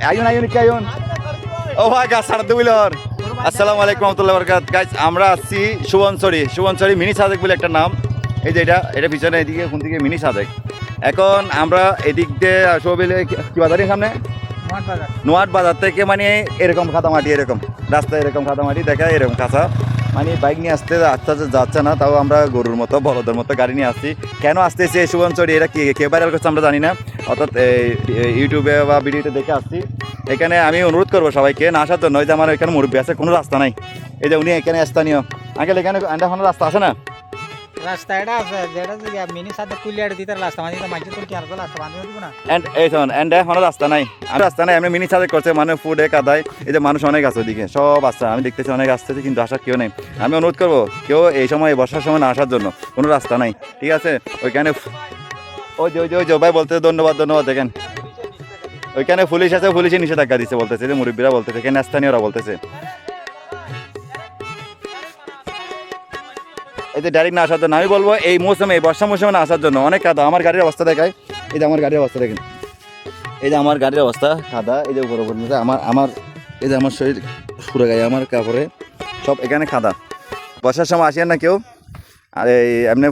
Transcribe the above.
আইন আইন কি আইন ও ভাই গাছ ছাড় দিবিলর আসসালামু আলাইকুম রহমতুল্লাহ বরকাত গাইস আমরা আসছি সুবনচরি মিনি সাদেক বলে একটা নাম এই যে এটা পিছনে এদিকে কোন দিকে মিনি সাদেক এখন আমরা এদিক দিয়ে সবিলে কি বাজারের সামনে নোয়াট বাজার থেকে মানে এরকম খাতামাটি এরকম রাস্তায় এরকম খাতামাটি দেখায় এরকম কাঁচা মানে বাইক নিয়ে আসতে আস্তে যাচ্ছে না তাও আমরা গরুর মতো বলদের মতো গাড়ি নিয়ে আসছি কেন আসতেছি এই সুবনচরি এটা কে ভাইরাল করছে আমরা জানি না অর্থাৎ ইউটিউবে বা ভিডিওতে দেখে আসছি এখানে আমি অনুরোধ করবো সবাইকে না আসার জন্য যে আমার এখানে মুরব্বী আছে কোনো রাস্তা নাই এই যে উনি এখানে স্থানীয় আঙ্কেল এখানে কোনো রাস্তা আছে না রাস্তা এটা আছে যেটা যে মিনি সাথে কুলিয়ার দিতে রাস্তা মানে মাঝে তো কি আর রাস্তা বাঁধে দিব না এন্ড এই শোন এন্ড কোনো রাস্তা নাই আর রাস্তা নাই এমনি মিনি সার্চ করছে মানে ফুডে কাদায় এই যে মানুষ অনেক আছে ওদিকে সব আসছে আমি দেখতেছি অনেক আসতেছে কিন্তু আসার কেউ নেই আমি অনুরোধ করবো কেউ এই সময় বর্ষার সময় না আসার জন্য কোনো রাস্তা নাই ঠিক আছে ওইখানে ওই যে ভাই বলতে ধন্যবাদ দেখেন ওইখানে পুলিশ আছে পুলিশে নিষেধাজ্ঞা দিচ্ছে বলতেছে যে মুরব্বীরা বলতেছে এখানে স্থানীয়রা বলতেছে এই যে ডাইরেক্ট না আসার জন্য আমি বলবো এই মৌসুমে এই বর্ষা মৌসুমে না আসার জন্য অনেক কাদা আমার গাড়ির অবস্থা দেখায় এই যে আমার গাড়ির অবস্থা দেখেন এই যে আমার গাড়ির অবস্থা কাদা এই যে উপর আমার এই যে আমার শরীর পুরো গায়ে আমার কাপড়ে সব এখানে কাদা বর্ষার সময় আসেন না কেউ আর এই এমনি